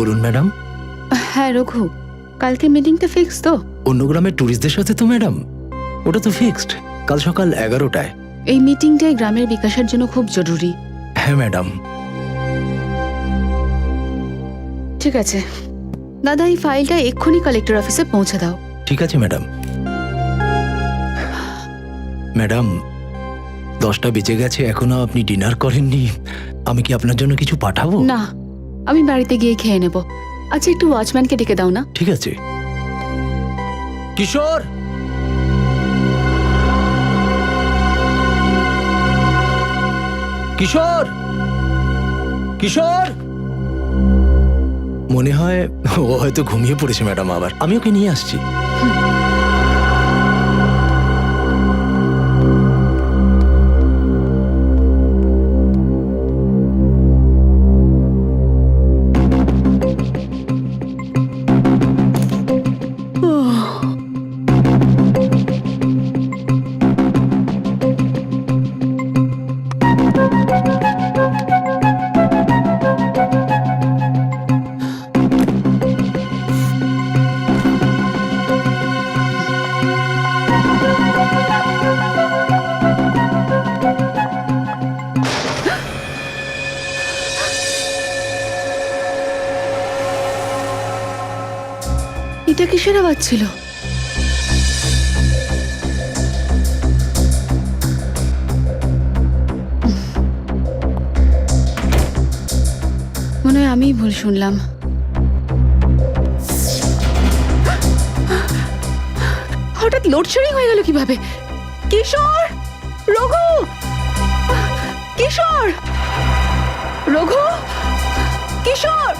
বলুন ম্যাডাম। হ্যাঁ রঘু, কালকে মিটিংটা ফিক্স তো? অন্য গ্রামের ট্যুরিস্টদের সাথে তো ম্যাডাম, ওটা তো ফিক্সড, কাল সকাল 11টায়। এই মিটিংটাই গ্রামের বিকাশের জন্য খুব জরুরি। হ্যাঁ ম্যাডাম। ঠিক আছে দাদা, এই ফাইলটা এক্ষুনি কালেক্টর অফিসে পৌঁছে দাও। ঠিক আছে ম্যাডাম। ম্যাডাম 10টা বেজে গেছে, এখনো আপনি ডিনার করেননি। আমি কি আপনার জন্য কিছু পাঠাবো? না, আমি বাড়িতে গিয়ে খেয়ে নেব। আচ্ছা একটু ওয়াচম্যানকে ডেকে দাও না। ঠিক আছে। কিশোর, কিশোর, কিশোর। মনে হয় ও হয়তো ঘুমিয়ে পড়েছে ম্যাডাম। আবার আমি ওকে নিয়ে আসছি। এটা কিসের আওয়াজ ছিল? মনে হয় আমিই ভুল শুনলাম। হঠাৎ লোডশেডিং হয়ে গেল কিভাবে? কিশোর, রঘু, কিশোর, রঘু, কিশোর।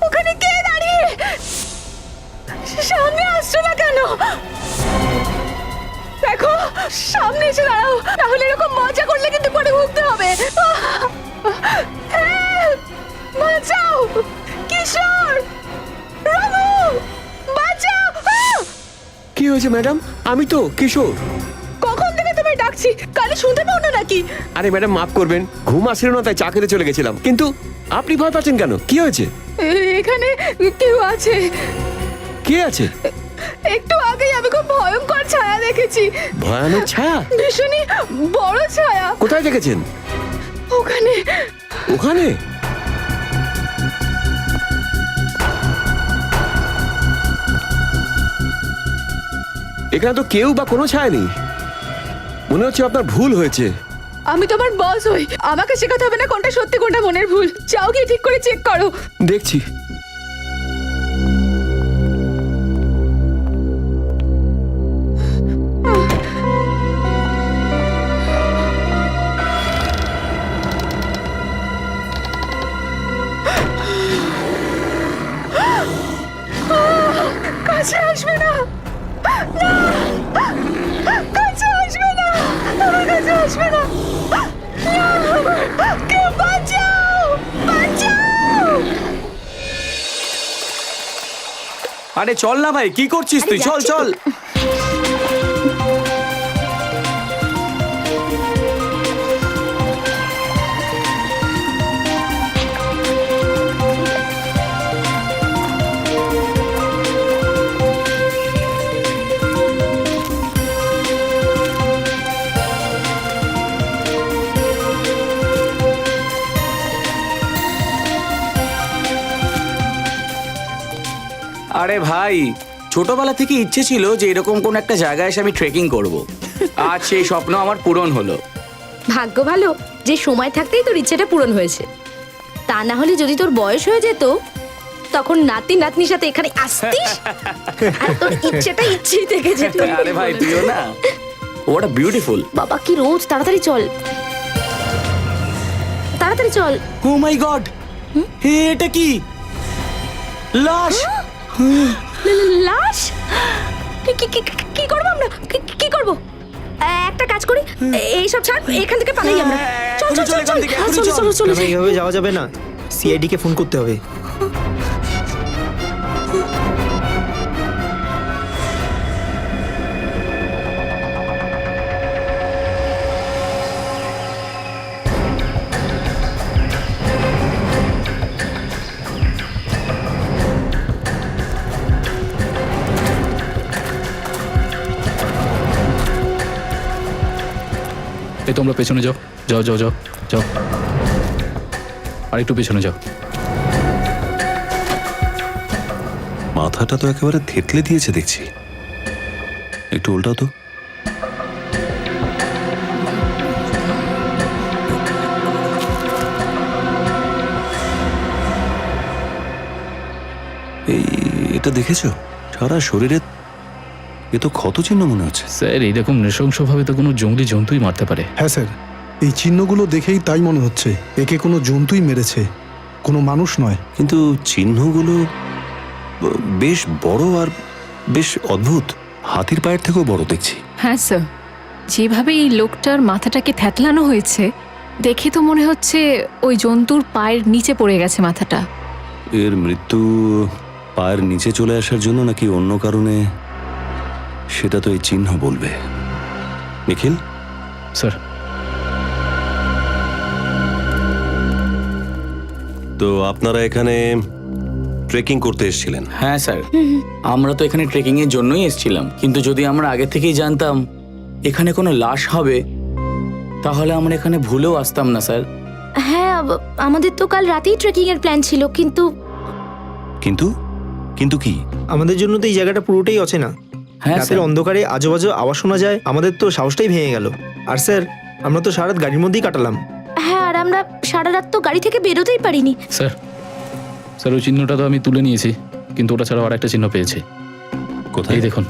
ওখানে কে দাঁড়িয়ে? সামনে আসছো না কেন? দেখো সামনে এসে দাঁড়াও, তাহলে এরকম মজা করলে কিন্তু পরে ভুগতে হবে। হেল্প! বাঁচাও! কিশোর, রঘু, বাঁচাও! কি হয়েছে ম্যাডাম? আমি তো কিশোর। কখন থেকে তোমায় ডাকছি, কানে শুনতে পাও না নাকি? আরে ম্যাডাম মাফ করবেন, ঘুম আসছিল না তাই চা খেতে চলে গেছিলাম। কিন্তু আপনি ভয় পাচ্ছেন কেন? কি হয়েছে? এখানে কেউ আছে। কে আছে? একটু আগেই আমি খুব ভয়ঙ্কর ছায়া দেখেছি। ভয়ানক ছায়া? ভীষণই বড় ছায়া। কোথায় দেখেছেন? ওখানে। ওখানে? এখানে তো কেউ বা কোনো ছায়া নেই। মনে হচ্ছে আপনার ভুল হয়েছে। আমি তোমার বস হই, আমাকে শেখাতে হবে না কোনটা সত্যি কোনটা মনের ভুল। যাও গিয়ে ঠিক করে চেক করো। দেখছি। কাছে আসবে না, কাছে আসবে না, আমার কাছে আসবে না। কেউ বাঁচাও, বাঁচাও! আরে চল না ভাই, কি করছিস তুই? চল চল। আরে ভাই, ছোটবেলা থেকে ইচ্ছে ছিল যে এরকম কোন একটা জায়গায় এসে আমি ট্রেকিং করব। আজ সেই স্বপ্ন আমার পূরণ হলো। ভাগ্য ভালো যে সময় থাকতেই তোর ইচ্ছেটা পূরণ হয়েছে। তা না হলে যদি তোর বয়স হয়ে যেত তখন নাতি নাতনির সাথে এখানে আসতিস আর তোর ইচ্ছেটা ইচ্ছেই থেকে যেত। আরে ভাই তুইও না, ওটা বিউটিফুল। বাবা কি রোজ, তাড়াতাড়ি চল, তাড়াতাড়ি চল। ও মাই গড, এটা কি? লাশ! লাশ? কি করবো আমরা? কি করবো? একটা কাজ করি, এইসব ছাড়, এখান থেকে পালাই আমরা। চল চল চল চল চল চল। এইভাবে যাওয়া যাবে না, সিআইডি কে ফোন করতে হবে। এই তোমরা পেছনে যাও, যাও যাও যাও যাও, আর একটু পেছনে যাও। মাথাটা তো একেবারে থেতলে দিয়েছে দেখছি। একটু উল্টাও তো। এটা দেখেছো? সারা শরীরে এ তো ক্ষত চিহ্ন মনে হচ্ছে। স্যার এইরকম নৃশংসভাবে তো কোনো জঙ্গলি জন্তুই মারতে পারে। হ্যাঁ স্যার, এই চিহ্নগুলো দেখেই তাই মনে হচ্ছে একে কোনো জন্তুই মেরেছে, কোনো মানুষ নয়। কিন্তু চিহ্নগুলো বেশ বড় আর বেশ অদ্ভুত। হাতির পায়ের থেকেও বড় দেখছি। হ্যাঁ স্যার, যেভাবে এই লোকটার মাথাটাকে থ্যাতলানো হয়েছে দেখে তো মনে হচ্ছে ওই জন্তুর পায়ের নিচে পড়ে গেছে মাথাটা। এর মৃত্যু পায়ের নিচে চলে আসার জন্য নাকি অন্য কারণে, সেটা তো এই চিহ্ন বলবে। নিখিল, স্যার তো আপনারা এখানে ট্রেকিং করতে এসেছিলেন? হ্যাঁ স্যার, আমরা তো এখানে ট্রেকিং এর জন্যই এসেছিলাম, কিন্তু যদি আমরা আগে থেকেই জানতাম এখানে কোনো লাশ হবে তাহলে আমরা এখানে ভুলেও আসতাম না স্যার। হ্যাঁ, আমাদের তো কাল রাতেই ট্রেকিং এর প্ল্যান ছিল, কিন্তু কিন্তু কিন্তু কি? আমাদের জন্য তো এই জায়গাটা পুরোটাই অচেনা। হ্যাঁ রাতের স্যার, অন্ধকারে আজেবাজে আওয়াজ শোনা যায়, আমাদের তো সাহসটাই ভেঙে গেল। আর স্যার, আমরা তো সারা রাত গাড়ির মধ্যেই কাটালাম। হ্যাঁ, আর আমরা সারা রাত তো গাড়ি থেকে বেরোতেই পারিনি। স্যার স্যার ওই চিহ্নটা তো আমি তুলে নিয়েছি, কিন্তু ওটা ছাড়াও আর একটা চিহ্ন পেয়েছি। কোথায়? এই দেখুন।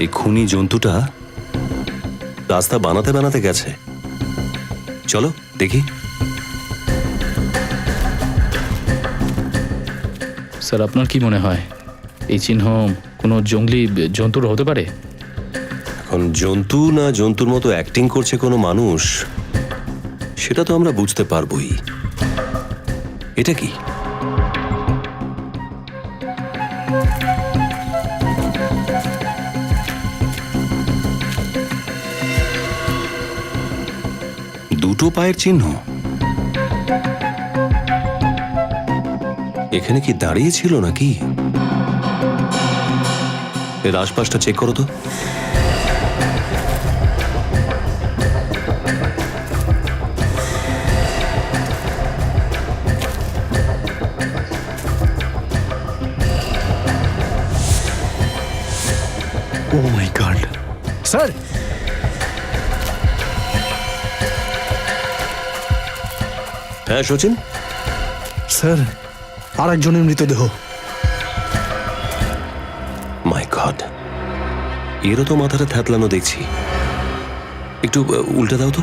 এই খুনি জন্তুটা রাস্তা বানাতে বানাতে গেছে। চলো দেখি। স্যার আপনার কি মনে হয় এই চিহ্ন কোনো জঙ্গলি জন্তুর হতে পারে? এখন জন্তু না জন্তুর মতো অ্যাক্টিং করছে কোনো মানুষ, সেটা তো আমরা বুঝতে পারবোই। এটা কি? দুটো পায়ের চিহ্ন। এখানে কি দাঁড়িয়ে ছিল নাকি? এর আশপাশটা চেক করো তো। ও মাই গড! স্যার, হ্যাঁ সচিন, স্যার, আর একজনের মৃতদেহ। মাই গড, এরও তো মাথাটা থ্যাতলানো দেখছি। একটু উল্টে দাও তো।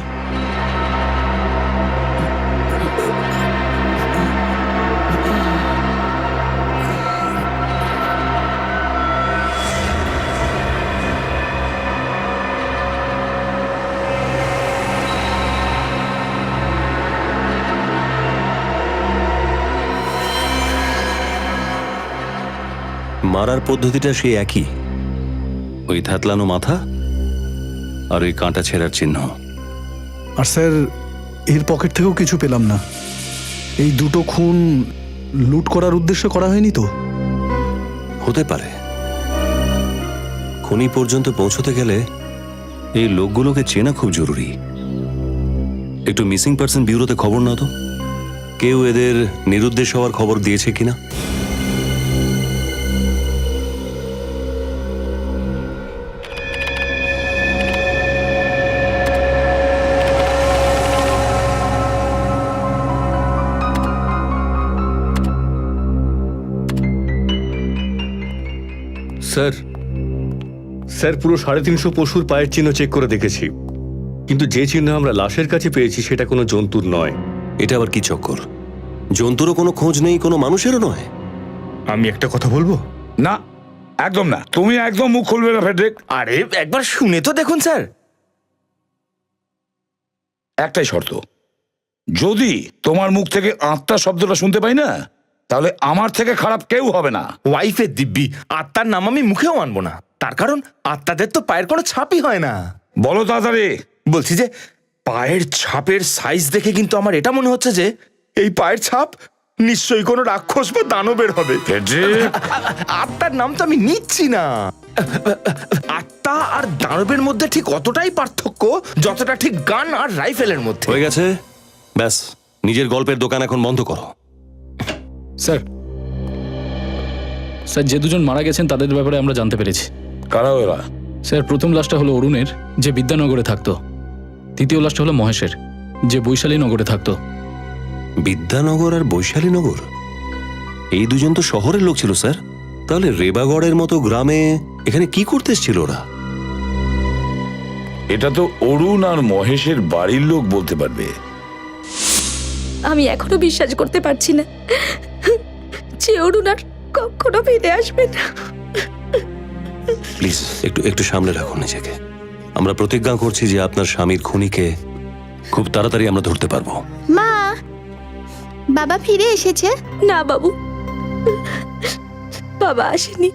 মারার পদ্ধতিটা সেই একই, ওই থ্যাতলানো মাথা আর ওই কাঁটা ছেঁড়ার চিহ্ন। আর স্যার, এর পকেট থেকেও কিছু পেলাম না। এই দুটো খুন লুট করার উদ্দেশ্যে করা হয়নি তো? হতে পারে। খনি পর্যন্ত পৌঁছতে গেলে এই লোকগুলোকে চেনা খুব জরুরি। একটু মিসিং পার্সন ব্যুরোতে খবর নাও তো, কেউ এদের নিরুদ্দেশ হওয়ার খবর দিয়েছে কিনা। স্যার, স্যার পুরো 350 পশুর পায়ের চিহ্ন চেক করে দেখেছি, কিন্তু যে চিহ্ন আমরা লাশের কাছে পেয়েছি সেটা কোনো জন্তুর নয়। এটা আবার কি চক্কর? জন্তুরও কোনো খোঁজ নেই, কোনো মানুষেরও নয়। আমি একটা কথা বলবো? না, একদম না। তুমি একদম মুখ খুলবে না ফেডরিক। আরে একবার শুনে তো দেখুন স্যার। একটাই শর্ত, যদি তোমার মুখ থেকে আত্মা শব্দটা শুনতে পাই না, তাহলে আমার থেকে খারাপ কেউ হবে না। ওয়াইফের দিব্যি, আত্মার নাম আমি মুখেও আনবো না, তার কারণ আত্মাদের তো পায়ের কোনো ছাপই হয় না। বলো তাড়াতাড়ি। বলছি যে পায়ের ছাপের সাইজ দেখে কিন্তু আমার এটা মনে হচ্ছে যে এই পায়ের ছাপ নিশ্চয়ই কোনো রাক্ষস বা দানবের হবে। আত্মার নাম তো আমি নিচ্ছি না। আত্মা আর দানবের মধ্যে ঠিক অতটাই পার্থক্য যতটা ঠিক গান আর রাইফেলের মধ্যে। হয়ে গেছে, ব্যাস। নিজের গল্পের দোকান এখন বন্ধ করো। স্যার স্যার যে দুজন মারা গেছেন তাদের ব্যাপারে আমরা জানতে পেরেছি। কারা ওরা? স্যার প্রথম লাশটা হলো অরুণের, যে বিদ্যানগরে থাকতো। দ্বিতীয় লাশটা হলো মহেশের, যে বৈশালী নগরে থাকতো। বিদ্যানগর আর বৈশালীনগর, এই দুজন তো শহরের লোক ছিল স্যার। তাহলে রেবাগড়ের মতো গ্রামে এখানে কি করতে এসেছিল ওরা? এটা তো অরুণ আর মহেশের বাড়ির লোক বলতে পারবে। আমি এখনো বিশ্বাস করতে পারছি না যে অরুণ আর কখনো ফিরে আসবে না। প্লিজ একটু একটু সামলে রাখুন নিজেকে। আমরা প্রতিজ্ঞা করছি যে আপনার স্বামীর খুনিকে খুব তাড়াতাড়ি আমরা ধরতে পারবো। মা, বাবা ফিরে এসেছে? না বাবু, বাবা আসেনি।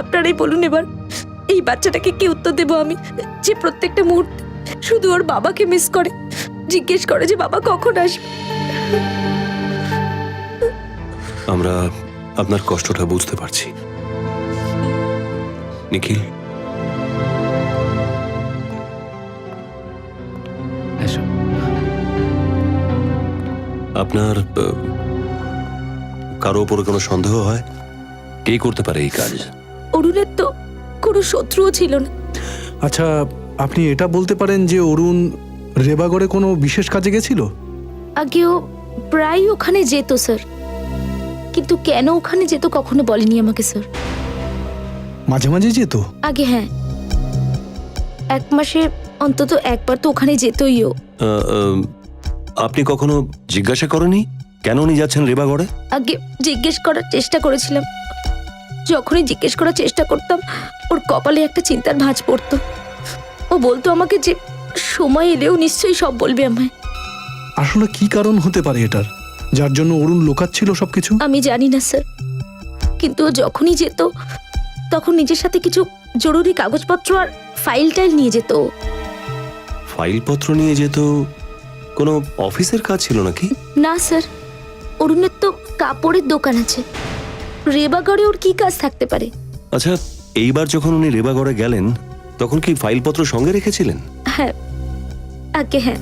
আপনারাই বলুন এবার, এই বাচ্চাটাকে কি উত্তর দেবো আমি, যে প্রত্যেকটা মুহূর্তে শুধু ওর বাবাকে মিস করে, জিজ্ঞেস করে যে বাবা কখন আসবে। আমরা আপনার কষ্টটা বুঝতে পারছি নিখিল। আপনার কারো উপরে কোনো সন্দেহ হয়? কে করতে পারে এই কাজ? অরুণের তো কোনো শত্রুও ছিল না। আচ্ছা, আপনি এটা বলতে পারেন যে অরুণ রেবাগড়ে কোনো বিশেষ কাজে গেছিল? আগেও প্রায় ওখানে যেত স্যার, কিন্তু কেন ওখানে যেত কখনো বলেনি আমাকে স্যার। মাঝে মাঝে যেত? আগে হ্যাঁ, 1 মাসে অন্তত একবার তো ওখানে যেতই ও। আপনি কখনো জিজ্ঞাসা করেনি কেন উনি যাচ্ছেন রেবাগড়ে? আগে জিজ্ঞেস করার চেষ্টা করেছিলাম। যখনই জিজ্ঞেস করার চেষ্টা করতাম ওর কপালে একটা চিন্তার ভাঁজ পড়তো। ও বলতো আমাকে যে সময় এলেও নিশ্চয়ই সব বলবে আমায়। আসলে কি কারণ হতে পারে এটার, যার জন্য অরুণ লোকাচ্ছিল সবকিছু? আমি জানি না স্যার, কিন্তু ও যখনই যেত তখন নিজের সাথে কিছু জরুরি কাগজপত্র আর ফাইল টাইল নিয়ে যেত। ফাইলপত্র নিয়ে যেত? কোনো অফিসের কাজ ছিল নাকি? না স্যার, অরুণের তো কাপড়ের দোকান আছে, রেবাগড়ে ওর কি কাজ থাকতে পারে? আচ্ছা, এইবার যখন উনি রেবাগড়ে গেলেন তখন কি ফাইলপত্র সঙ্গে রেখেছিলেন? হ্যাঁ, আগে হ্যাঁ।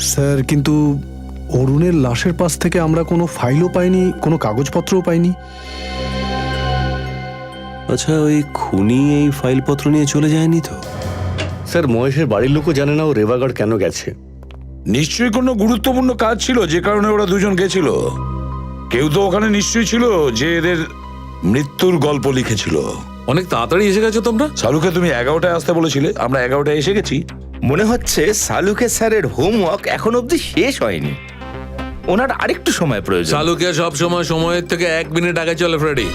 স্যার, কিন্তু অরুণের লাশের পাশ থেকে আমরা কোনো ফাইলও পাইনি, কোনো কাগজপত্রও পাইনি। আচ্ছা, ওই খুনি এই ফাইলপত্র নিয়ে চলে যায়নি তো? স্যার, মহেশের বাড়ির লোকও জানে না ও রেবাগড় কেন গেছে। নিশ্চয়ই কোনো গুরুত্বপূর্ণ কাজ ছিল যে কারণে ওরা দুজন গেছিল। কেউ তো ওখানে নিশ্চয়ই ছিল যে এদের মৃত্যুর গল্প লিখেছিল। অনেক তাড়াতাড়ি এসে গেছো তোমরা। শালুকে তুমি 11টায় আসতে বলেছিলে, আমরা 11টায় এসে গেছি। মনে হচ্ছে শালুকে স্যারের হোমওয়ার্ক এখন অবধি শেষ হয়নি, ওনার আরেকটু সময় প্রয়োজন। চালুকে সব সময় সময়ের থেকে 1 মিনিট আগে চলে ফ্রেডি।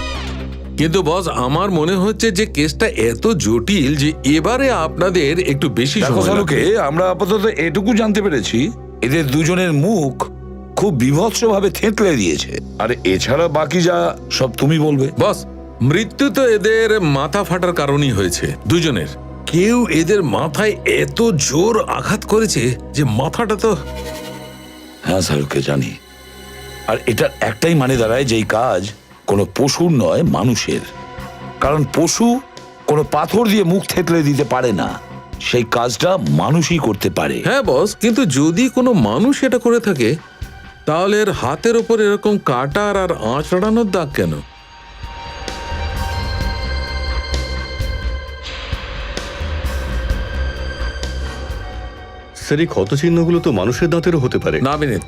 কিন্তু বস, আমার মনে হচ্ছে যে কেসটা এত জটিল যে এবারে আপনাদের একটু বেশি দেখো সময় শালুকে, লাগবে। আমরা আপাতত এটুকু জানতে পেরেছি, এদের দুজনের মুখ খুব বিভৎসভাবে থেঁতলে দিয়েছে। আর এছাড়া বাকি যা সব তুমি বলবে। বস, মৃত্যু তো এদের মাথা ফাটার কারণেই হয়েছে দুজনের। কেউ এদের মাথায় এত জোর আঘাত করেছে যে মাথাটা তো... হ্যাঁ শালুকে, জানি। আর এটার একটাই মানে দাঁড়ায় যে এই কাজ কোনো পশুর নয়, মানুষের। কারণ পশু কোনো পাথর দিয়ে মুখ থেতলে দিতে পারে না, সেই কাজটা মানুষই করতে পারে। হ্যাঁ বস, কিন্তু যদি কোনো মানুষ এটা করে থাকে তাহলে এর হাতের ওপর এরকম কাটার আর আঁচড়ানোর দাগ কেন? স্যার, এই ক্ষতচিহ্নগুলো তো মানুষের দাঁতেরও হতে পারে। না বিনীত,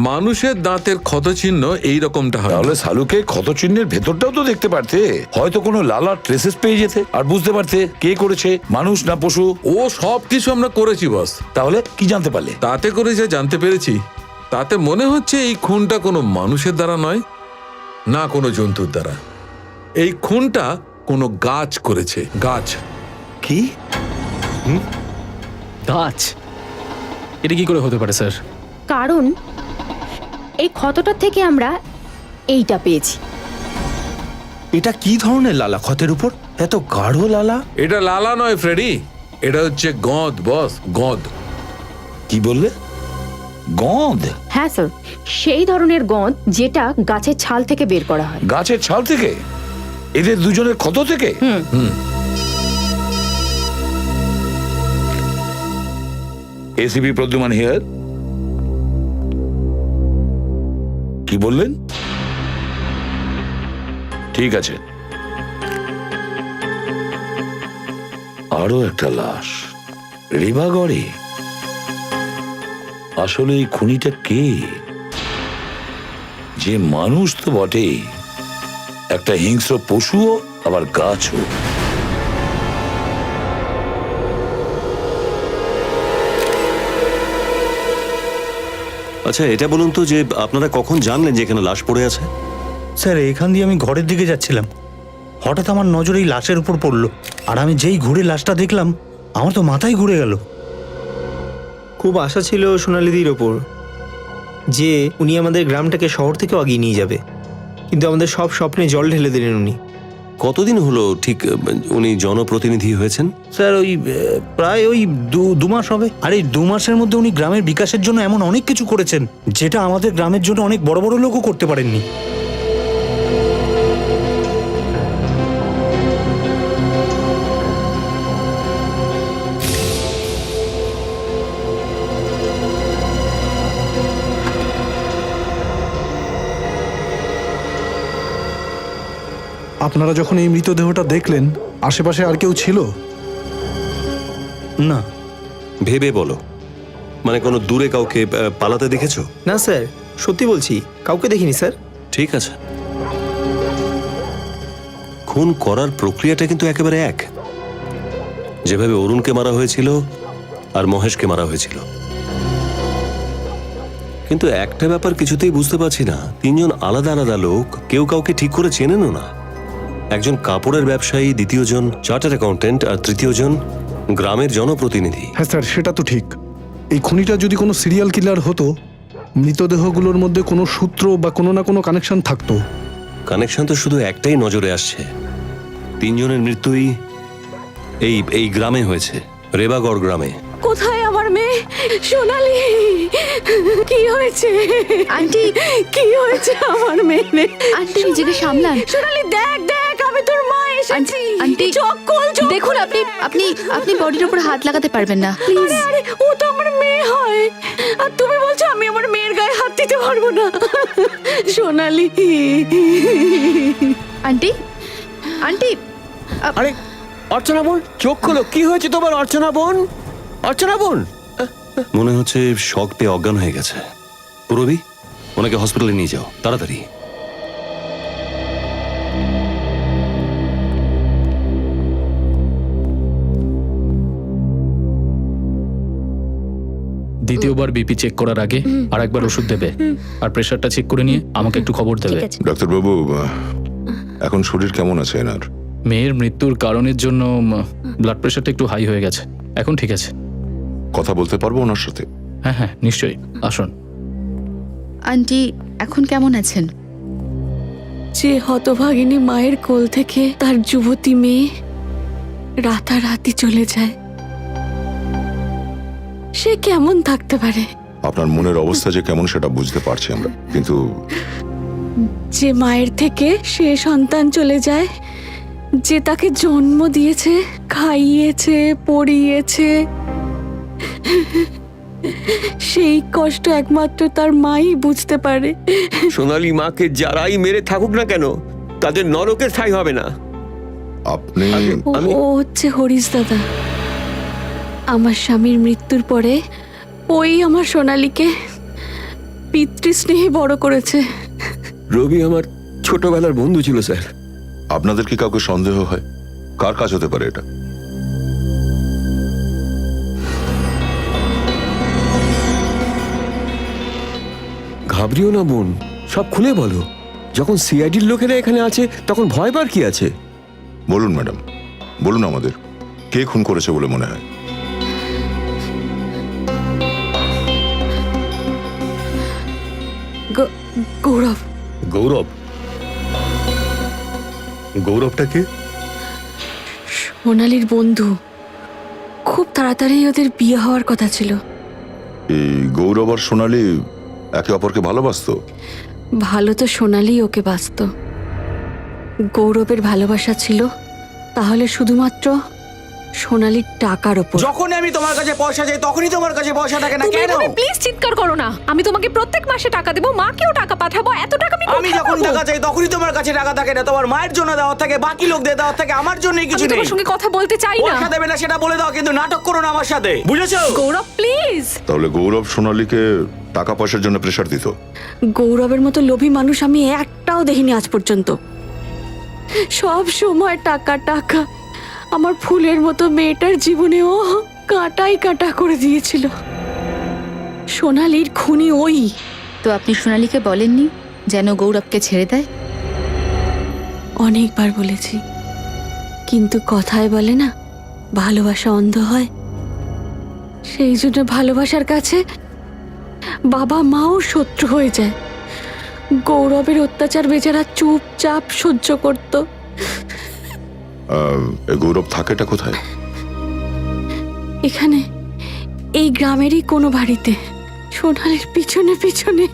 মানুষের দাঁতের ক্ষতচিহ্ন এইরকমটা হয়। তাহলে শালুকে ক্ষতচিহ্নের ভেতরটাও তো দেখতে পারতে, হয়তো কোনো লালার ট্রেসেস পেয়ে যেতে, আর বুঝতে পারতে কে করেছে, মানুষ না পশু। ও সব কিছু আমরা করেছি বস। তাহলে কি জানতে পারলে? তাতে করে যা জানতে পেরেছি তাতে মনে হচ্ছে এই খুনটা কোনো মানুষের দ্বারা নয়, না কোনো জন্তুর দ্বারা। এই খুনটা কোনো গাছ করেছে। গাছ। কি? গাছ? এটা কি করে হতে পারে স্যার? কারণ এই ক্ষতটা থেকে আমরা এইটা পেয়েছি। এটা কি ধরনের লালা ক্ষতের উপর? এত গাঢ় লালা। এটা লালা নয় ফ্রেডি, এটা হচ্ছে গঁদ বস, গঁদ। কি বললে? গন্ধ? হ্যাঁ স্যার, সেই ধরনের গন্ধ যেটা গাছের ছাল থেকে বের করা হয়। গাছের ছাল থেকে? এদের দুজনের ক্ষত থেকে? ACP Pradyuman here. কি বললেন? ঠিক আছে, আরো একটা লাশ রেবাগড়ে। আসলে এই খুনিটা কে? যে মানুষ তো বটে, একটা হিংস্র পশুও আবার গাছও। আচ্ছা এটা বলুন তো যে আপনারা কখন জানলেন যে এখানে লাশ পড়ে আছে? স্যার এখান দিয়ে আমি ঘরের দিকে যাচ্ছিলাম, হঠাৎ আমার নজর এই লাশের উপর পড়লো, আর আমি যেই ঘুরে লাশটা দেখলাম আমার তো মাথায় ঘুরে গেল। খুব আশা ছিল সোনালিদির ওপর যে উনি আমাদের গ্রামটাকে শহর থেকে আগিয়ে নিয়ে যাবে, কিন্তু আমাদের সব স্বপ্নে জল ঢেলে দিলেন উনি। কতদিন হলো ঠিক উনি জনপ্রতিনিধি হয়েছেন? স্যার ওই প্রায় ওই দু মাস হবে। আর এই 2 মাসের মধ্যে উনি গ্রামের বিকাশের জন্য এমন অনেক কিছু করেছেন যেটা আমাদের গ্রামের জন্য অনেক বড় বড় লোকও করতে পারেননি। আপনারা যখন এই মৃতদেহটা দেখলেন আশেপাশে আর কেউ ছিল? না। ভেবে বলো, মানে কোনো দূরে কাউকে পালাতে দেখেছো? না স্যার, সত্যি বলছি, কাউকে দেখিনি স্যার। ঠিক আছে, খুন করার প্রক্রিয়াটা কিন্তু একেবারে এক, যেভাবে অরুণকে মারা হয়েছিল আর মহেশকে মারা হয়েছিল। কিন্তু একটা ব্যাপার কিছুতেই বুঝতে পারছি না, 3 জন আলাদা আলাদা লোক, কেউ কাউকে ঠিক করে চেনেনও না। একজন কাপড়ের ব্যবসায়ী, দ্বিতীয়জন চার্টার্ড অ্যাকাউন্টেন্ট, আর তৃতীয়জন গ্রামের জনপ্রতিনিধি। হ্যাঁ স্যার, সেটা তো ঠিক। এই খুনিটা যদি কোনো সিরিয়াল কিলার হতো, মৃতদেহগুলোর মধ্যে কোনো সূত্র বা কোনো না কোনো কানেকশন থাকতো। কানেকশন তো শুধু একটাই নজরে আসছে, 3 জনের মৃত্যুই এই গ্রামে হয়েছে, রেবাগড় গ্রামে। কোথায় আমার মেয়ে সোনালি? কি হয়েছে আন্টি? কি হয়েছে আমার মেয়ে? আন্টি নিজেকে সামলান। সোনালি দেখ দেখ, আমি তোর মা এসেছি। আন্টি চোখ খোল, চোখ দেখুন, খোল। আপনি আপনি আপনি বডির উপর হাত লাগাতে পারবেন না, প্লিজ। আরে আরে, ও তো আমার মেয়ে হয়, আর তুমি বলছো আমি আমার মেয়ের গায়ে হাত দিতে পারবো না? সোনালি। আন্টি আন্টি আরে অর্চনা বোন, চোখ খোলো, কি হয়েছে তোমার অর্চনা বোন? অর্চনা বোন, মনে হচ্ছে শক পেয়ে অজ্ঞান হয়ে গেছে। পুরবি, ওনাকে হসপিটালে নিয়ে যাও তাড়াতাড়ি। দ্বিতীয়বার বিপি চেক করার আগে আর একবার ওষুধ দেবে, আর প্রেশারটা চেক করে নিয়ে আমাকে একটু খবর দেবে। ঠিক আছে। ডাক্তারবাবু, এখন শরীর কেমন আছে এনার? মেয়ের মৃত্যুর কারণের জন্য ব্লাড প্রেশারটা একটু হাই হয়ে গেছে, এখন ঠিক আছে। কথা বলতে পারবো ওনার সাথে? হ্যাঁ হ্যাঁ নিশ্চয়ই, আসুন। আন্টি এখন কেমন আছেন? যে হতভাগিনী মায়ের কোল থেকে তার যুবতী মেয়ে রাতারাতি চলে যায়, সে কেমন থাকতে পারে? আপনার মনের অবস্থা যে কেমন সেটা বুঝতে পারছি আমরা, কিন্তু যে মায়ের থেকে সে সন্তান চলে যায়, যে তাকে জন্ম দিয়েছে, খাইয়েছে, পড়িয়েছে, সেই কষ্ট একমাত্র তার মাই বুঝতে পারে। সোনালী মাকে যারাই মেরে থাকুক না কেন, তাদের নরকের ঠাঁই হবে না। আপনি ও হচ্ছে হরিশ দাদা। আমার স্বামীর মৃত্যুর পরে ওই আমার সোনালীকে পিতৃস্নেহে বড় করেছে। রবি আমার ছোটবেলার বন্ধু ছিল স্যার। আপনাদের কি কাউকে সন্দেহ হয়? কার কাজ হতে পারে এটা? ঘাবড়িও না বোন, সব খুলে বলো। যখন সিআইডির লোকেরা এখানে আছে তখন ভয় পার কি আছে? বলুন ম্যাডাম, বলুন আমাদের, কে খুন করেছে বলে মনে হয়? গৌরব। গৌরব? গৌরবটা কে? সোনালীর বন্ধু। খুব তাড়াতাড়ি ওদের বিয়ে হওয়ার কথা ছিল। এই গৌরব আর সোনালি একে অপরকে ভালোবাসতো? ভালো তো সোনালি ওকে বাসত। গৌরবের ভালোবাসা ছিল তাহলে শুধুমাত্র সোনালির টাকার ওপর। যখনই আমি তোমার কাছে পয়সা চাই তখনই তোমার কাছে পয়সা থাকে না কেন? প্লিজ চিৎকার করো না। আমি তোমাকে প্রত্যেক মাসে টাকা দেবো, মাকেও টাকা পাঠাবো, এত টাকা আমি আমি যখন টাকা চাই তখনই তোমার কাছে টাকা থাকে না। তোমার মায়ের জন্য দেওয়া থাকে, বাকি লোকদের দেওয়া থাকে, আমার জন্যই কিছু নেই। তোমার সঙ্গে কথা বলতে চাই না। পয়সা দেবে না সেটা বলে দাও, কিন্তু নাটক করো না আমার সাথে, বুঝেছো? গৌরব প্লিজ। তাহলে গৌরব সোনালীকে টাকা পয়সার জন্য প্রেশার দিত? গৌরবের মতো লোভী মানুষ আমি একটাও দেখিনি আজ পর্যন্ত। সব সময় টাকা টাকা। আমার ফুলের মতো মেয়েটার জীবনেও কাঁটাই কাঁটা করে দিয়েছিল। সোনালির খুনি ওই। তো আপনি সোনালীকে বলেননি যেন গৌরবকে ছেড়ে দেয়? অনেকবার বলেছি, কিন্তু কথায় বলে না ভালোবাসা অন্ধ হয়। সেই জন্য ভালোবাসার কাছে বাবা মাও শত্রু হয়ে যায়। গৌরবের অত্যাচার বেচারা চুপচাপ সহ্য করত। গৌরব থাকেটা কোথায়? এখানে এই গ্রামেরই কোনো বাড়িতে, সোনালির পিছনে পিছনে।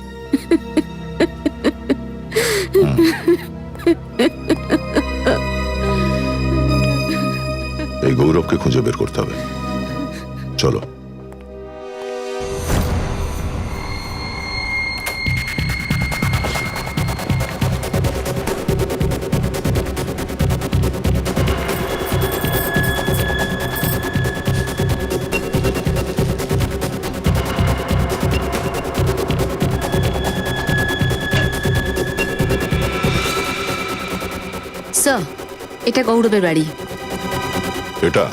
এই গৌরবকে খুঁজে বের করতে হবে, চলো। স্যার, এটা গৌরবের বাড়ি। এটা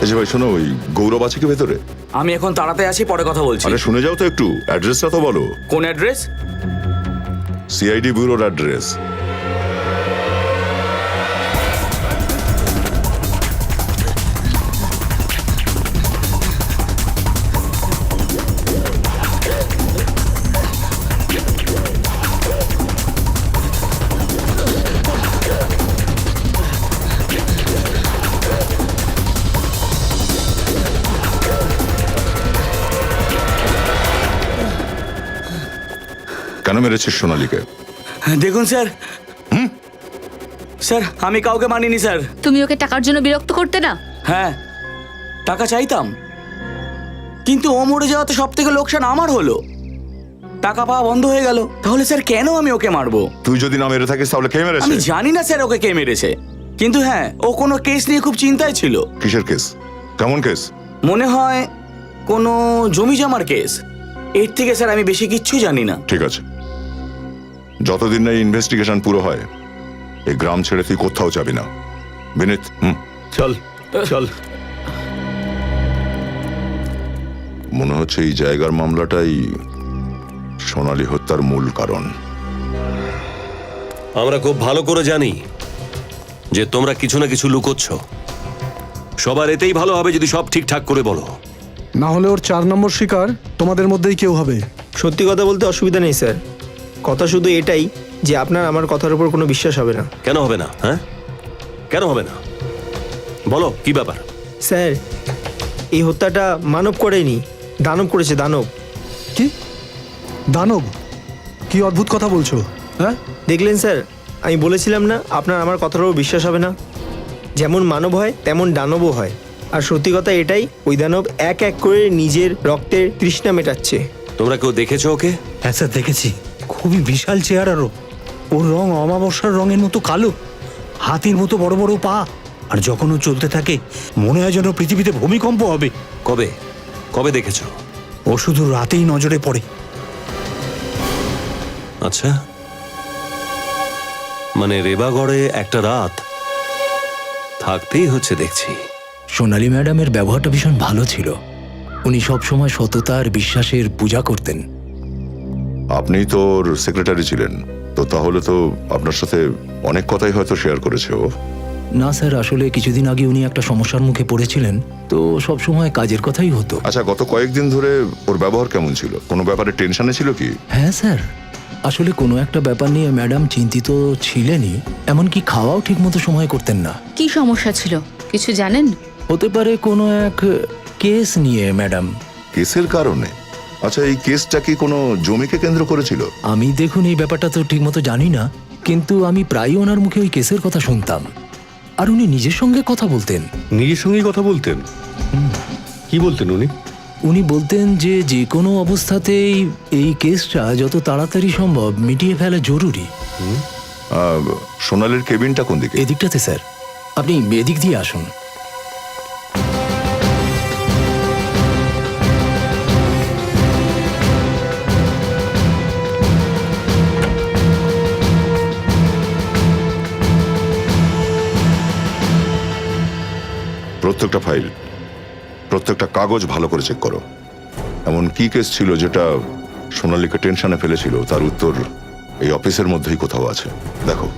এই যে ভাই শোনো, ওই গৌরব আছে কি ভেতরে? আমি এখন তাড়াতাড়ি আসি, পরে কথা বলছি। আরে শুনে যাও তো একটু, অ্যাড্রেসটা তো বলো। কোন অ্যাড্রেস? সিআইডি ব্যুরোর অ্যাড্রেস। কেন মেরেছিস সোনালীকে? দেখুন স্যার, স্যার আমি কাউকে মানিনি স্যার। তুমি ওকে টাকার জন্য বিরক্ত করতে না? হ্যাঁ, টাকা চাইতাম, কিন্তু ও মরে যাওয়াতে সব থেকে লোকসান আমার হলো। টাকা পাওয়া বন্ধ হয়ে গেল। তাহলে স্যার কেন আমি ওকে মারবো? তুই যদি না মেরে থাকিস তাহলে কে মেরেছে? আমি জানি না স্যার ওকে কে মেরেছে, কিন্তু হ্যাঁ ও কোনো কেস নিয়ে খুব চিন্তায় ছিল। কিসের কেস? কেমন কেস? মনে হয় কোনো জমি জমার কেস। এর থেকে স্যার আমি বেশি কিচ্ছু জানি না। ঠিক আছে, যতদিন না ইনভেস্টিগেশন পুরো হয় এই গ্রাম ছেড়ে তুই কোথাও যাবি না। বিনীত, চল চল। মনে হচ্ছে এই জায়গার মামলাটাই সোনালী হত্যার মূল কারণ। আমরা খুব ভালো করে জানি যে তোমরা কিছু না কিছু লুকোচ্ছ। সবার এতেই ভালো হবে যদি সব ঠিকঠাক করে বলো। না হলে ওর 4 নম্বর শিকার তোমাদের মধ্যেই কেউ হবে। সত্যি কথা বলতে অসুবিধা নেই স্যার, কথা শুধু এটাই যে আপনার আমার কথার উপর কোনো বিশ্বাস হবে না। কেন হবে না? হ্যাঁ, কেন হবে না বলো, কি ব্যাপার? স্যার, এই হত্যাটা মানব করেনি, দানব করেছে। দানব। কি দানব? কি অদ্ভুত কথা বলছো? হ্যাঁ, দেখলেন স্যার, আমি বলেছিলাম না আপনার আমার কথার উপর বিশ্বাস হবে না। যেমন মানব হয় তেমন দানবও হয়। আর সত্যি কথা এটাই, ওই দানব এক এক করে নিজের রক্তের তৃষ্ণা মেটাচ্ছে। তোমরা কেউ দেখেছো ওকে? হ্যাঁ স্যার, দেখেছি। খুবই বিশাল চেহারারও। ওর রং অমাবস্যার রঙের মতো কালো, হাতির মতো বড় বড় পা। আর যখন ও চলতে থাকে মনে হয় যেন পৃথিবীতে ভূমিকম্প হবে। কবে কবে দেখেছো? ও শুধু রাতেই নজরে পড়ে। আচ্ছা, মানে রেবাগড়ে একটা রাত থাকতেই হচ্ছে দেখছি। সোনালী ম্যাডামের ব্যবহারটা ভীষণ ভালো ছিল। উনি সবসময় সততা আর বিশ্বাসের পূজা করতেন। আপনি তো ওর সেক্রেটারি ছিলেন, তো তাহলে তো আপনার সাথে অনেক কথাই হয়তো শেয়ার করেছে ও। না স্যার, আসলে কিছুদিন আগে উনি একটা সমস্যার মুখে পড়েছিলেন, তো সবসময় কাজের কথাই হতো। আচ্ছা, গত কয়েকদিন ধরে ওর ব্যবহার কেমন ছিল? কোনো ব্যাপারে টেনশনে ছিল কি? হ্যাঁ স্যার, আসলে কোনো একটা ব্যাপার নিয়ে ম্যাডাম চিন্তিত ছিলেনই, এমনকি খাওয়াও ঠিকমতো সময় করতেন না। কি সমস্যা ছিল কিছু জানেন? হতে পারে কোনো এক কেস নিয়ে ম্যাডাম। কেসের কারণে? আচ্ছা, এই কেসটা কি কোনো জমিকে কেন্দ্র করেছিল? আমি দেখুন এই ব্যাপারটা তো ঠিকমতো জানি না, কিন্তু আমি প্রায়ই ওনার মুখে ওই কেসের কথা শুনতাম। আর উনি নিজের সঙ্গে কথা বলতেন। নিজের সঙ্গেই কথা বলতেন? কি বলতেন উনি? উনি বলতেন যে যে কোনো অবস্থাতেই এই কেসটা যত তাড়াতাড়ি সম্ভব মিটিয়ে ফেলা জরুরি। সোনালের কেবিনটা কোন দিকে? এদিকটাতে স্যার, আপনি এদিক দিয়ে আসুন। প্রত্যেকটা ফাইল, প্রত্যেকটা কাগজ ভালো করে চেক করো। এমন কি কেস ছিল যেটা সোনালীকে টেনশনে ফেলেছিল, তার উত্তর এই অফিসের মধ্যেই কোথাও আছে। দেখো।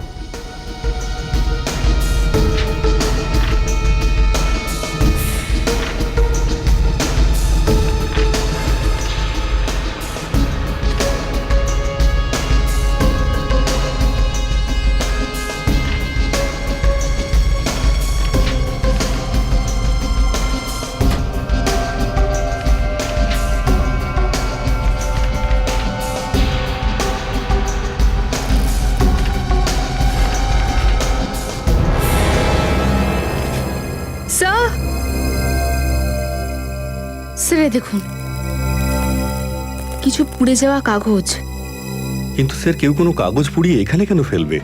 স্যার দেখুন, কিছু পুড়ে যাওয়া কাগজ। কিন্তু স্যার, কেউ কোনো কাগজ পুড়িয়ে এখানে কেন ফেলবে?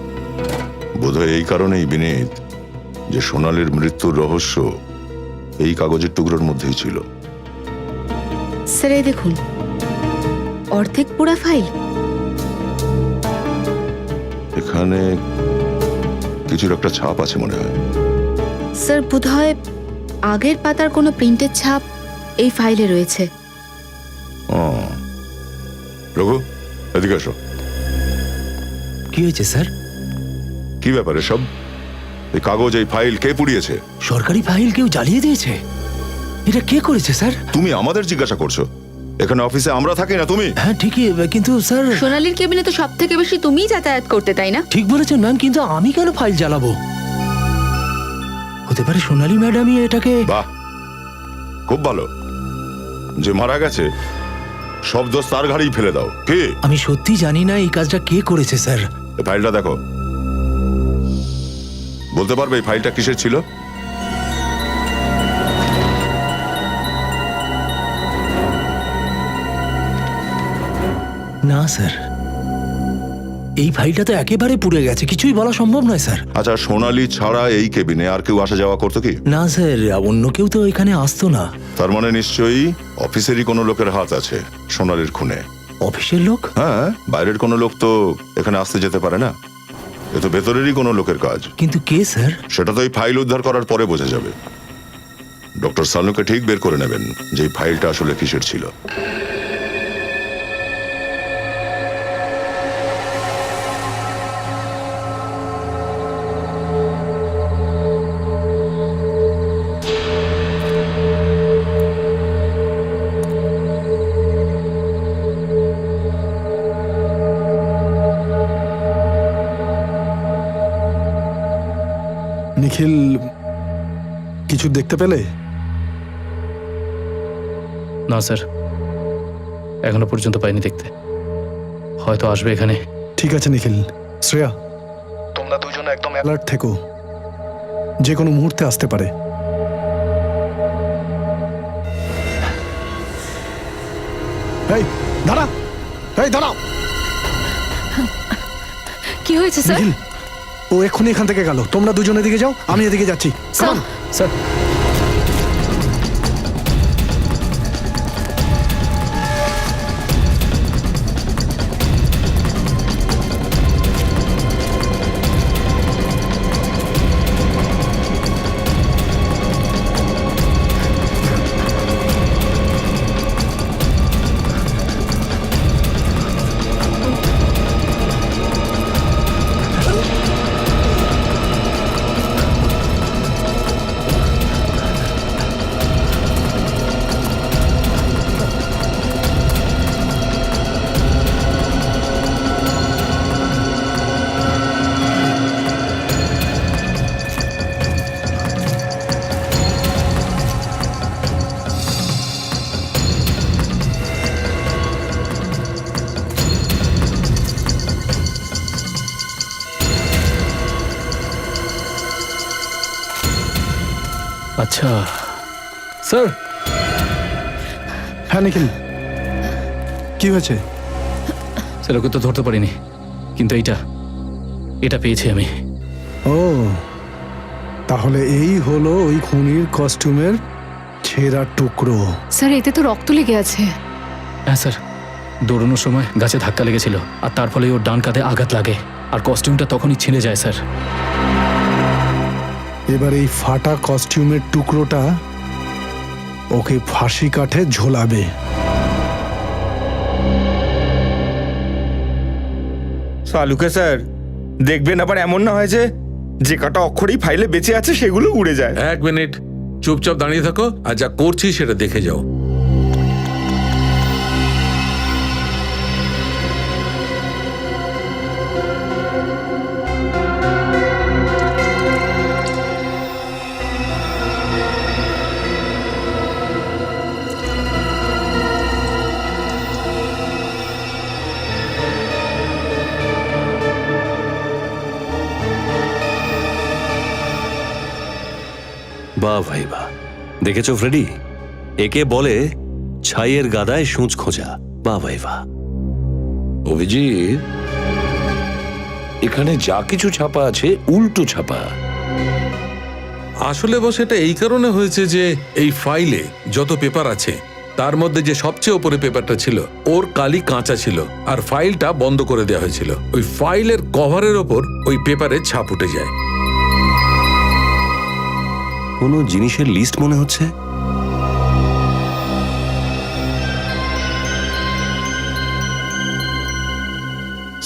বোধহয় এই কারণেই বিনীত, যে সোনালীর মৃত্যুর রহস্য এই কাগজের টুকরোর মধ্যেই ছিল। স্যার দেখুন, অর্ধেক পোড়া ফাইল। এখানে কিছুর একটা ছাপ আছে মনে হয়। স্যার বোধহয় আগের পাতার কোনো প্রিন্টের ছাপ এই ফাইলে রয়েছে। রঘু, এদিকে এসো। কি হয়েছে স্যার? কি ব্যাপারে সব? এই কাগজ, এই ফাইল কে পুড়িয়েছে? সরকারি ফাইল কেউ জ্বালিয়ে দিয়েছে? এটা কে করেছে স্যার? তুমি আমাদের জিজ্ঞাসা করছো? এখানে অফিসে আমরা থাকি না, তুমি? হ্যাঁ ঠিকই, কিন্তু স্যার সোনালীর কেবিনে তো সব থেকে বেশি তুমিই যাতায়াত করতে, তাই না? ঠিক বলেছেন ম্যাম, কিন্তু আমি কেন ফাইল জ্বালাবো? হতে পারে সোনালী ম্যাডামই এটাকে। বাহ, খুব ভালো। যে মারা গেছে সব দোষ তার ঘাড়েই ফেলে দাও। কে? আমি সত্যি জানি না এই কাজটা কে করেছে স্যার। এই ফাইলটা দেখো। বলতে পারবে এই ফাইলটা কিসের ছিল? না স্যার, এই ফাইলটা তো একেবারে পুড়ে গেছে, কিছুই বলা সম্ভব নয় স্যার। আচ্ছা, সোনালী ছাড়া এই কেবিনে আর কেউ আসা যাওয়া করতো কি? না স্যার, অন্য কেউ তো এখানে আসতো না। তার মানে নিশ্চয়ই অফিসেরই কোনো লোকের হাত আছে সোনালীর খুনে। অফিসের লোক? হ্যাঁ, বাইরের কোনো লোক তো এখানে আসতে যেতে পারে না। এ তো ভেতরেরই কোনো লোকের কাজ। কিন্তু কে স্যার? সেটা তো এই ফাইল উদ্ধার করার পরে বোঝা যাবে। ডক্টর সালনুকে ঠিক বের করে নেবেন যে এই ফাইলটা আসলে কিসের ছিল। নিখিল, কিছু দেখতে পেলে? না স্যার, এখনো পর্যন্ত পাইনি দেখতে। হয়তো আসবে এখানে। ঠিক আছে নিখিল। শ্রেয়া, তোমরা দুজনে একদম অ্যালার্ট থেকো, যে কোনো মুহূর্তে আসতে পারে। এই দাঁড়া, এই দাঁড়াও। কি হয়েছে স্যার? নিখিল, ও এক্ষুনি এখান থেকে গেল। তোমরা দুজন এদিকে যাও, আমি এদিকে যাচ্ছি। স্যার, স্যার, আচ্ছা স্যার। হ্যাঁ নিখিল, কি হয়েছে? স্যার ওকে তো ধরতে পারিনি, কিন্তু এটা পেয়েছি আমি। ও, তাহলে এই হলো ওই খুনির কস্টিউমের ছেঁড়া টুকরো। স্যার এতে তো রক্ত লেগে আছে। হ্যাঁ স্যার, দৌড়ানোর সময় গাছে ধাক্কা লেগেছিল আর তার ফলে ওর ডান কাঁধে আঘাত লাগে আর কস্টিউমটা তখনই ছিঁড়ে যায় স্যার। এবার এই ফাটা কস্টিউমের টুকরোটা ওকে ফাঁসি কাঠে ঝোলাবে। সালুকে স্যার, দেখবেন আবার এমন না হয় যে কটা অক্ষরই ফাইলে বেঁচে আছে সেগুলো উড়ে যায়। 1 মিনিট চুপচাপ দাঁড়িয়ে থাকো আর যা করছি সেটা দেখে যাও। বাহ ভাই বাহ, দেখেছো ফ্রেডি, একে বলে ছাইয়ের গাদায় সূঁচ খোঁজা। বাহ ভাই বাহ। অভিজিৎ, এখানে যা কিছু ছাপা আছে উল্টো ছাপা। আসলে বস এটা এই কারণে হয়েছে যে এই ফাইলে যত পেপার আছে তার মধ্যে যে সবচেয়ে উপরে পেপারটা ছিল ওর কালি কাঁচা ছিল আর ফাইলটা বন্ধ করে দেওয়া হয়েছিল। ওই ফাইলের কভারের ওপর ওই পেপারের ছাপ উঠে যায়। কোনো জিনিসের লিস্ট মনে হচ্ছে।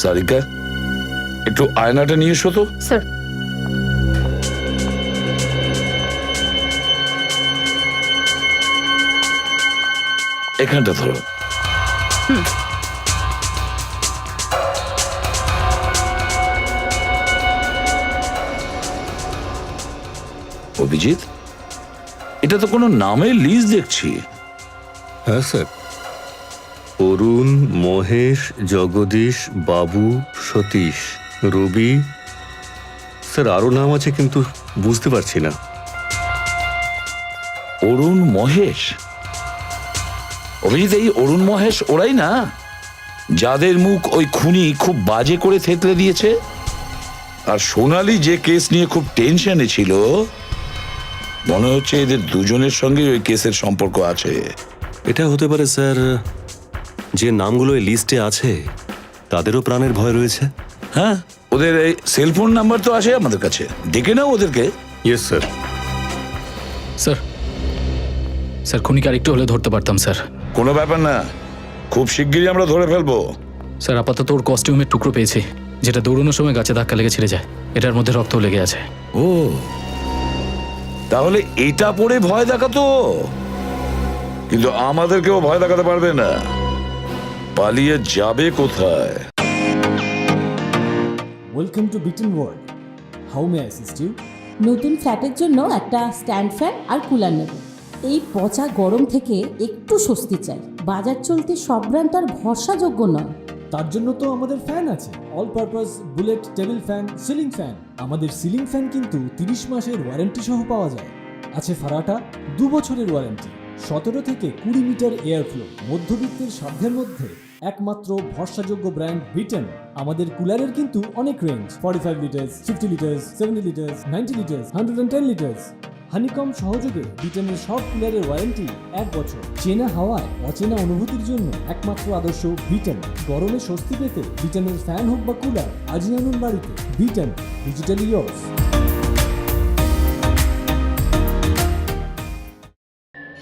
সারিকা, একটু আয়নাটা নিয়ে এসো তো। স্যার এখানটা ধরো। অভিজিৎ, এটা তো কোনো নামের লিস্ট দেখছি। হ্যাঁ স্যার, অরুণ, মহেশ, জগদীশ, বাবু, সতীশ, রবি। স্যার আরো নাম আছে কিন্তু বুঝতে পারছি না। অরুণ, মহেশ। অভিজিৎ, এই অরুণ মহেশ ওরাই না যাদের মুখ ওই খুনি খুব বাজে করে থেতলে দিয়েছে? আর সোনালি যে কেস নিয়ে খুব টেনশনে ছিল, মনে হচ্ছে এদের দুজনের সঙ্গে ওই কেসের সম্পর্ক আছে। এটা হতে পারে স্যার, যে নামগুলো এই লিস্টে আছে তাদেরও প্রাণের ভয় রয়েছে। হ্যাঁ, ওদের এই সেলফোন নাম্বার তো আছে আমাদের কাছে, ডেকে নাও ওদেরকে। Yes sir. স্যার স্যার খুনিকে আরেকটু হলে ধরতে পারতাম স্যার। কোনো ব্যাপার না, খুব শিগগিরই আমরা ধরে ফেলবো। স্যার আপাতত ওর কস্টিউমের টুকরো পেয়েছি, যেটা দৌড়ানোর সময় গাছে ধাক্কা লেগে ছিঁড়ে যায়। এটার মধ্যে রক্তও লেগে আছে। ও, তাহলে এটা পরে ভয় দেখাতো, কিন্তু আমাদেরকেও ভয় দেখাতে পারবে না। পালিয়ে যাবে কোথায়? Welcome to bitten world. How may I assist you? নতুন ফ্ল্যাটের জন্য একটা স্ট্যান্ড ফ্যান আর কুলার নেব। এই পচা গরম থেকে একটু স্বস্তি চাই। বাজার চলতে সব ব্র্যান্ড তো আর ভরসাযোগ্য নয়। তার জন্য তো আমাদের ফ্যান আছে, all purpose bullet table fan, ceiling fan. আমাদের সিলিং ফ্যান কিন্তু 30 মাসের ওয়ারেন্টি সহ পাওয়া যায়। আছে ফারাটা 2 বছরের ওয়ারেন্টি, 17 থেকে 20 মিটার এয়ার ফ্লো। মধ্যবিত্তের সাধ্যের মধ্যে একমাত্র ভরসাযোগ্য ব্র্যান্ড বিটেন। আমাদের কুলারের কিন্তু অনেক range, 45 litres, 50 litres, 70 litres, 90 litres, 110 litres. Honeycomb সহযোগে বিটেনের সব কুলারের ওয়ারেন্টি 1 বছর। চেনা হাওয়ায় অচেনা অনুভূতির জন্য একমাত্র আদর্শ বিটেন। গরমে স্বস্তি পেতে বিটেনের ফ্যান হোক বা কুলার, আজই আনুন বাড়িতে। Beaten, digitally years.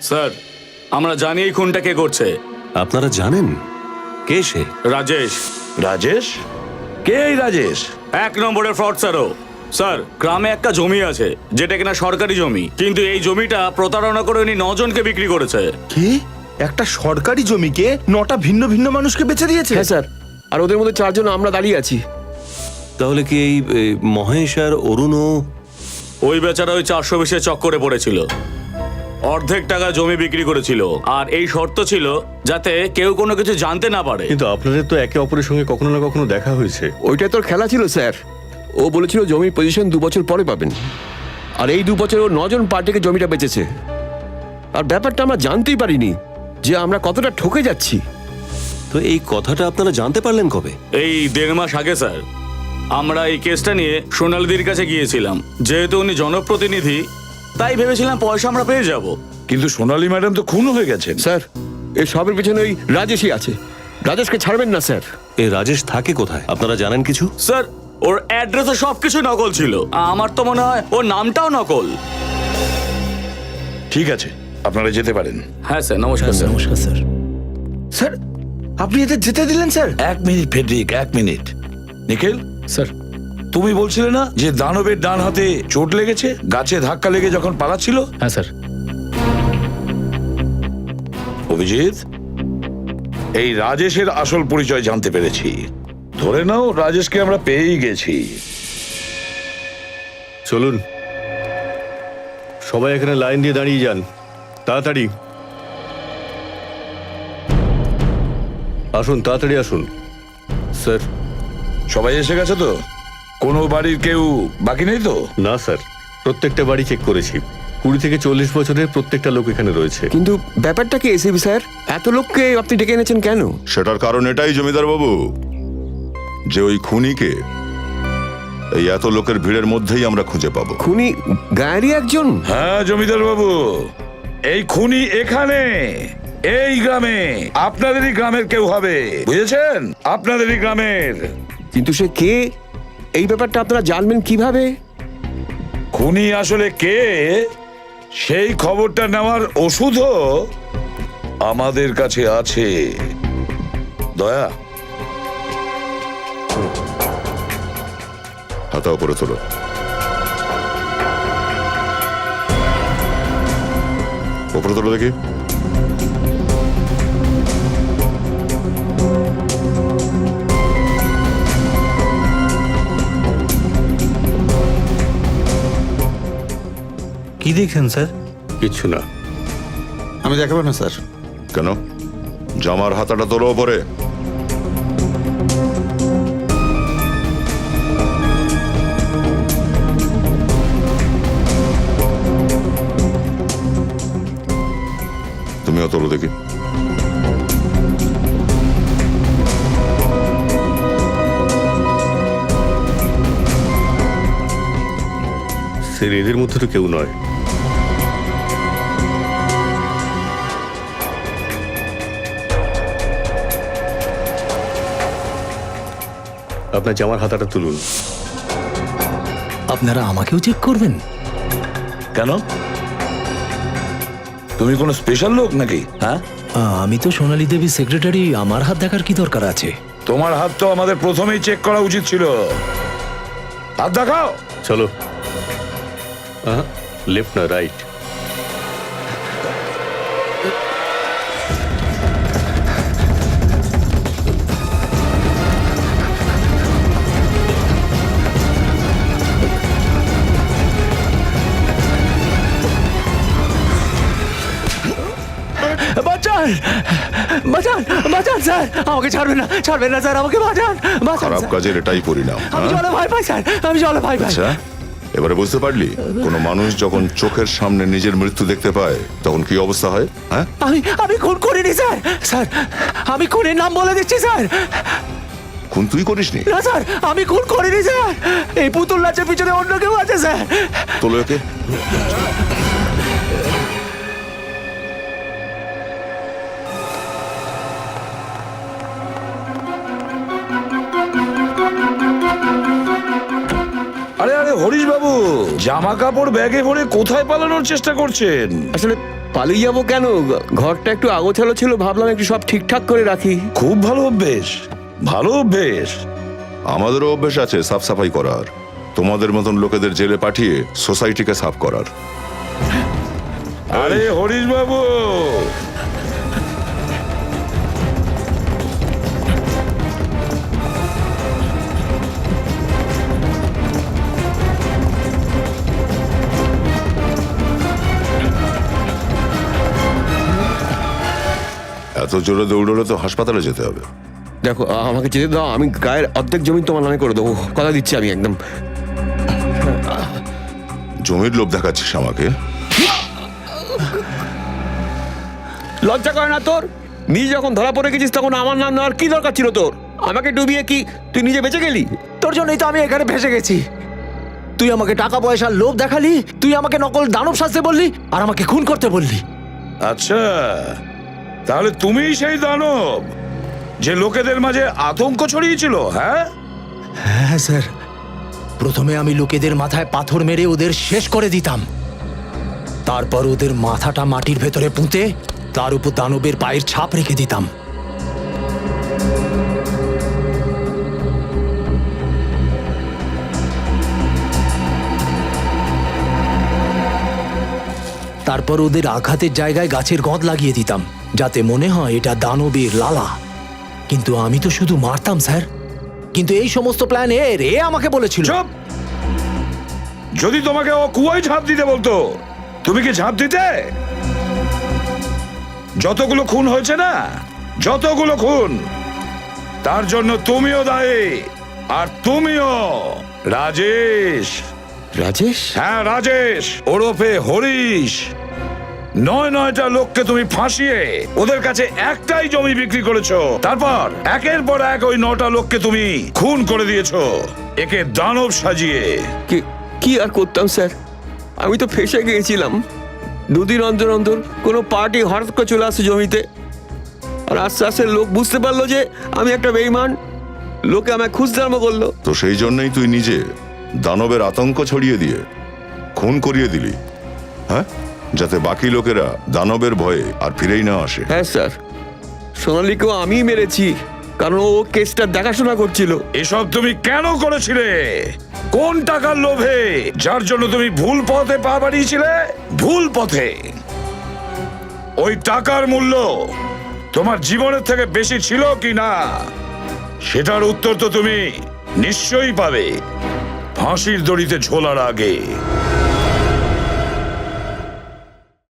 স্যার, আমরা জানি এই খুনটা কে করছে। আপনারা জানেন কে সে? রাজেশ। রাজেশ? কে এই রাজেশ? 1 নম্বরের ফ্রড স্যারও। স্যার, গ্রামে একটা জমি আছে যেটা কিনা সরকারি জমি, কিন্তু এই জমিটা প্রতারণা করে উনি 9 জনকে বিক্রি করেছে। কি? একটা সরকারি জমিকে 9টা ভিন্ন ভিন্ন মানুষকে বেচে দিয়েছে? হ্যাঁ স্যার, আর ওদের মধ্যে 4 জন আমরা দাঁড়িয়ে আছি। তাহলে কি এই মহেশ আর অরুণও? ওই বেচারা ওই 420 চক্করে পড়েছিল, অর্ধেক টাকা জমি বিক্রি করেছিল, আর এই শর্ত ছিল যাতে কেউ কোনো কিছু জানতে না পারে। কিন্তু আপনাদের তো একে অপরের সঙ্গে কখনো না কখনো দেখা হয়েছে। ওইটা তোর খেলা ছিল স্যার। ও বলেছিল জমির পজিশন 2 বছর পরে পাবেন। আর এই 2 বছরে ও 9 জন পার্টিকে জমিটা বেচেছে। আর ব্যাপারটা আমরা জানতেই পারিনি যে আমরা কতটা ঠকে যাচ্ছি। তো এই কথাটা আপনারা জানতে পারলেন কবে? এই 1.5 মাস আগে স্যার আমরা এই কেসটা নিয়ে সোনালিদির কাছে গিয়েছিলাম। যেহেতু উনি জনপ্রতিনিধি, তাই ভেবেছিলাম পয়সা আমরা পেয়ে যাব। কিন্তু সোনালী ম্যাডাম তো খুন হয়ে গেছেন। স্যার এই সবের পেছনে ওই রাজেশই আছে। রাজেশকে ছাড়বেন না স্যার। এই রাজেশ থাকে কোথায় আপনারা জানেন কিছু? স্যার ওর অ্যাড্রেসে সবকিছু নকল ছিল। আমার তো মনে হয় ওর নামটাও নকল। ঠিক আছে, আপনারা যেতে পারেন। হ্যাঁ স্যার, নমস্কার স্যার। নমস্কার স্যার। স্যার আপনি এদের যেতে দিলেন sir? 1 minute Fredrick, 1 minute. Nikhil sir, তুমি বলছিলে না যে দানবের ডান হাতে চোট লেগেছে গাছে ধাক্কা লেগে যখন পালাচ্ছিল? হ্যাঁ স্যার। অভিজিৎ, এই রাজেশের আসল পরিচয় জানতে পেরেছি। ধরে নাও রাজেশকে আমরা পেয়েই গেছি। চলুন সবাই এখানে লাইন দিয়ে দাঁড়িয়ে যান, তাড়াতাড়ি আসুন, তাড়াতাড়ি আসুন। স্যার, সবাই এসে গেছে তো? কোনো বাড়ির কেউ বাকি নেই তো? না স্যার, প্রত্যেকটা বাড়ি চেক করেছি। 20 থেকে 40 বছরের প্রত্যেকটা লোক এখানে রয়েছে। কিন্তু ব্যাপারটা কি এসিবি স্যার? এত লোককে আপনি ডেকে এনেছেন কেন? সেটার কারণ এটাই জমিদার বাবু, যে ওই খুনিকে এই এত লোকের ভিড়ের মধ্যেই আমরা খুঁজে পাবো। খুনি গায়েরই একজন? হ্যাঁ জমিদার বাবু, এই খুনি এখানে, এই গ্রামে, আপনাদেরই গ্রামের কেউ হবে, বুঝেছেন? আপনাদেরই গ্রামের। কিন্তু সে কে, এই ব্যাপারটা আপনারা জানবেন কিভাবে? খুনি আসলে কে সেই খবরটা নেওয়ার ওষুধও আমাদের কাছে আছে। দয়া, হাতা উপরে তোলো। উপরে তোলো দেখি। কি দেখছেন স্যার? কিচ্ছু না। আমি দেখাবো না স্যার। কেন? জামার হাতাটা তোলো উপরে। তুমিও তোলো দেখি। স্যার, এদের মধ্যে তো কেউ নয়। আপনার জামার হাতাটা তুলুন। আপনারা আমাকেও চেক করবেন? কেন? তুমি কোনো স্পেশাল লোক নাকি? হ্যাঁ, আমি তো সোনালী দেবীর সেক্রেটারি, আমার হাত দেখার কি দরকার আছে? তোমার হাত তো আমাদের প্রথমেই চেক করা উচিত ছিল। হাত দেখাও। চলো। লেফট না রাইট? বাঁচান, বাঁচান, বাঁচান স্যার, আমাকে ছাড়বেন না, ছাড়বেন না স্যার, আমাকে বাঁচান, বাঁচান। খারাপ কাজের এটাই পরিণাম। আমি জলে ভয় পাই স্যার, আমি জলে ভয় পাই। আচ্ছা, এবারে বুঝতে পারলি কোনো মানুষ যখন চোখের সামনে নিজের মৃত্যু দেখতে পায় তখন কি অবস্থা হয়? হ্যাঁ, আমি খুন করিনি স্যার। স্যার আমি খুনের নাম বলে দিচ্ছি স্যার। খুন তুই করিসনি? না স্যার, আমি খুন করিনি স্যার। এই পুতুল নাচের পিছনে অন্য কেউ আছে স্যার। তোলো একে। আরে আরে হরিশ বাবু, জামা কাপড় ব্যাগে ভরে কোথায় পালানোর চেষ্টা করছেন? আসলে পালিয়ে যাবো কেন, ঘরটা একটু আগোছালো ছিল, ভাবলাম একটু সব ঠিকঠাক করে রাখি। খুব ভালো অভ্যেস, ভালো অভ্যেস। আমাদেরও অভ্যেস আছে সাফ সাফাই করার, তোমাদের মতন লোকেদের জেলে পাঠিয়ে সোসাইটিকে সাফ করার। আরে হরিশ বাবু, এত জোরে দৌড়লে তো হাসপাতালে যেতে হবে। দেখো আমাকে যেতে দাও, আমি গায়ের অর্ধেক জমি তোমার নামে করে দেবো, কথা দিচ্ছি আমি একদম। জমির লোভ দেখাচ্ছিস আমাকে? লজ্জা করে না তোর? নিজে যখন ধরা পড়ে গেছিস তখন আমার নাম নেওয়ার কি দরকার ছিল তোর? আমাকে ডুবিয়ে কি তুই নিজে বেঁচে গেলি? তোর জন্যই তো আমি এখানে ভেসে গেছি। তুই আমাকে টাকা পয়সার লোভ দেখালি, তুই আমাকে নকল দানব সাজতে বললি, আর আমাকে খুন করতে বললি। আচ্ছা, তাহলে তুমিই সেই দানব যে লোকেদের মাঝে আতঙ্ক ছড়িয়েছিল? হ্যাঁ হ্যাঁ স্যার, প্রথমে আমি লোকেদের মাথায় পাথর মেরে ওদের শেষ করে দিতাম, তারপর ওদের মাথাটা মাটির ভেতরে পুঁতে তার উপর দানবের পায়ের ছাপ রেখে দিতাম। তারপর ওদের আঘাতের জায়গায় গাছের গঁদ লাগিয়ে দিতাম, যাতে মনে হয় এটা দানবের লালা। কিন্তু আমি তো শুধু মারতাম স্যার, কিন্তু এই সমস্ত প্ল্যান এ আমাকে বলেছিল। চুপ! যদি তোমাকে ও কুয়োয় ঝাঁপ দিতে বলতো, তুমি কি ঝাঁপ দিতে? যতগুলো খুন হয়েছে না, যতগুলো খুন, তার জন্য তুমিও দায়ী। আর তুমিও রাজেশ। রাজেশ? হ্যাঁ, রাজেশ ওরফে হরিশ। ৯টা লোককে তুমি ফাঁসিয়ে ওদের কাছে একটাই জমি বিক্রি করেছো। তারপর একের পর এক ওই 9টা লোককে তুমি খুন করে দিয়েছো, একে দানব সাজিয়ে। কি আর করতাম স্যার, আমি তো ফেসে গিয়েছিলাম। দুদিন অন্তর অন্তর কোনো পার্টি হঠাৎ করে চলে আসে জমিতে, আর আস্তে আস্তে লোক বুঝতে পারলো যে আমি একটা বেঈমান। লোকে আমায় খুঁজতে আরম্ভ করলো। তো সেই জন্যই তুই নিজে দানবের আতঙ্ক ছড়িয়ে দিয়ে খুন করিয়ে দিলি, হ্যাঁ, যাতে বাকি লোকেরা দানবের ভয়ে আর ফিরেই না আসে। হ্যাঁ স্যার, সোনালীকেও আমি মেরেছি, কারণ ও কেসটা দেখাশোনা করছিল। এসব তুমি কেন করেছিলে? কোন টাকার লোভে, যার জন্য তুমি ভুল পথে পা বাড়িয়েছিলে? ভুল পথে। ওই টাকার মূল্য তোমার জীবনের থেকে বেশি ছিল কি না, সেটার উত্তর তো তুমি নিশ্চয়ই পাবে ফাঁসির দড়িতে ঝোলার আগে।